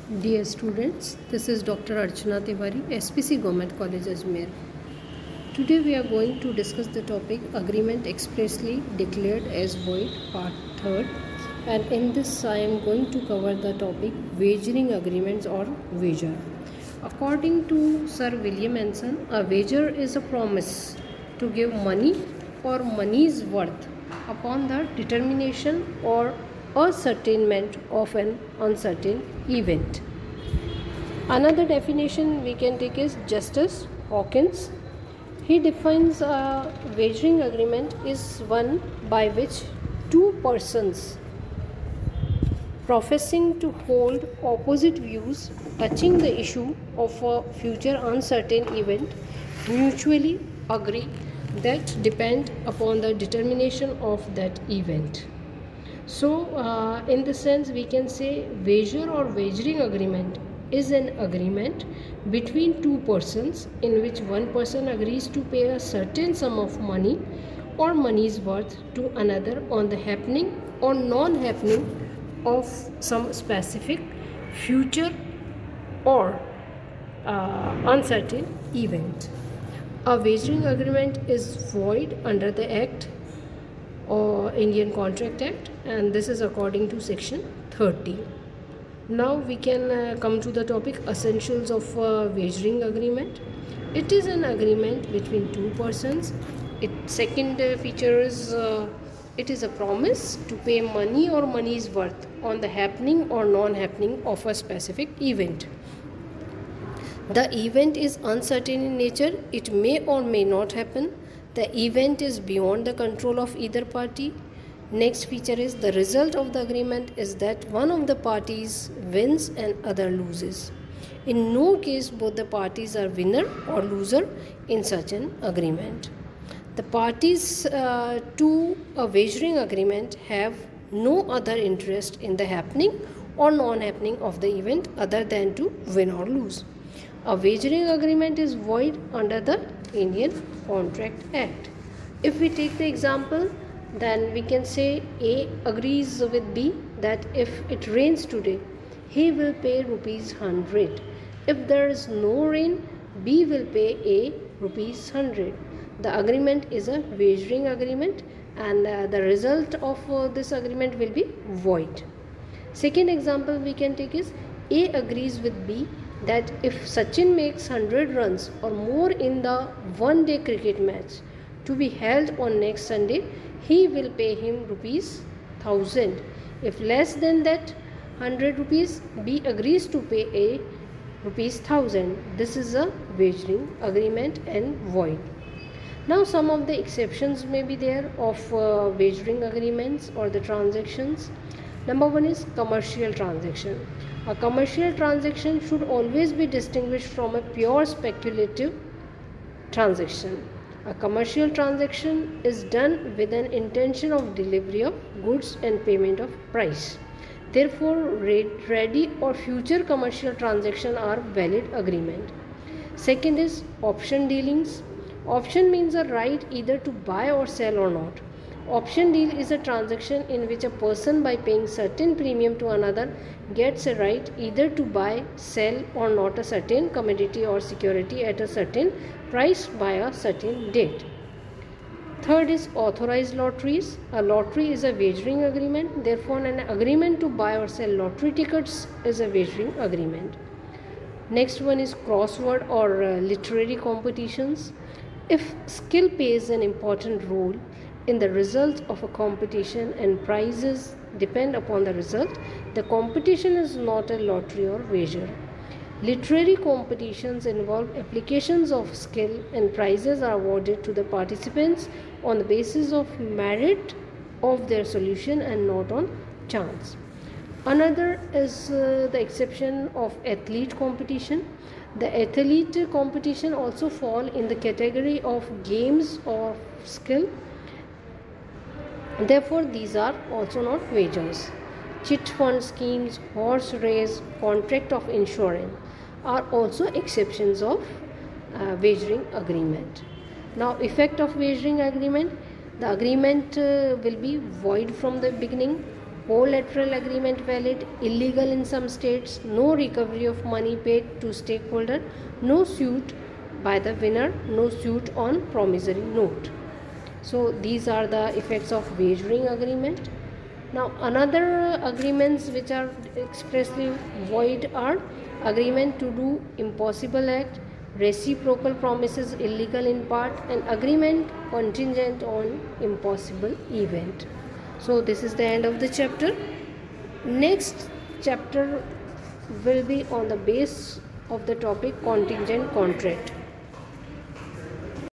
Dear students, this is Dr. Archana Tiwari, SPC Government College Ajmer. Today we are going to discuss the topic Agreement Expressly Declared as Void, Part 3rd. And in this I am going to cover the topic Wagering Agreements or Wager. According to Sir William Anson, a wager is a promise to give money or money's worth upon the determination or ascertainment of an uncertain event. Another definition we can take is Justice Hawkins. He defines a wagering agreement is one by which two persons professing to hold opposite views touching the issue of a future uncertain event mutually agree that depend upon the determination of that event. So, in the sense we can say wager or wagering agreement is an agreement between two persons in which one person agrees to pay a certain sum of money or money's worth to another on the happening or non-happening of some specific future or uncertain event. A wagering agreement is void under the Act or Indian Contract Act, and this is according to section 30. Now we can come to the topic essentials of wagering agreement. It is an agreement between two persons. Its second feature is it is a promise to pay money or money's worth on the happening or non-happening of a specific event. The event is uncertain in nature. It may or may not happen. The event is beyond the control of either party. Next feature is the result of the agreement is that one of the parties wins and other loses. In no case both the parties are winner or loser in such an agreement. The parties to a wagering agreement have no other interest in the happening or non-happening of the event other than to win or lose. A wagering agreement is void under the Indian Contract Act. If we take the example, then we can say A agrees with B that if it rains today, he will pay rupees 100. If there is no rain, B will pay A rupees 100. The agreement is a wagering agreement, and the result of this agreement will be void. Second example we can take is A agrees with B that if Sachin makes 100 runs or more in the one-day cricket match to be held on next Sunday, he will pay him rupees 1000. If less than that 100 rupees, B agrees to pay A rupees 1000. This is a wagering agreement and void. Now some of the exceptions may be there of wagering agreements or the transactions. Number one is commercial transaction. A commercial transaction should always be distinguished from a pure speculative transaction. A commercial transaction is done with an intention of delivery of goods and payment of price. Therefore, ready or future commercial transactions are valid agreement. Second is option dealings. Option means a right either to buy or sell or not. Option deal is a transaction in which a person by paying certain premium to another gets a right either to buy, sell or not a certain commodity or security at a certain price by a certain date. Third is authorized lotteries. A lottery is a wagering agreement. Therefore, an agreement to buy or sell lottery tickets is a wagering agreement. Next one is crossword or literary competitions. If skill plays an important role in the result of a competition and prizes depend upon the result, the competition is not a lottery or wager. Literary competitions involve applications of skill and prizes are awarded to the participants on the basis of merit of their solution and not on chance. Another is the exception of athlete competition. The athlete competition also fall in the category of games of skill. Therefore, these are also not wagers. Chit fund schemes, horse race, contract of insurance are also exceptions of wagering agreement. Now, effect of wagering agreement: the agreement will be void from the beginning. collateral agreement valid, illegal in some states, no recovery of money paid to stakeholder, no suit by the winner, no suit on promissory note. So these are the effects of wagering agreement. Now another agreements which are expressly void are agreement to do impossible act, reciprocal promises illegal in part, and agreement contingent on impossible event. So this is the end of the chapter. Next chapter will be on the base of the topic contingent contract.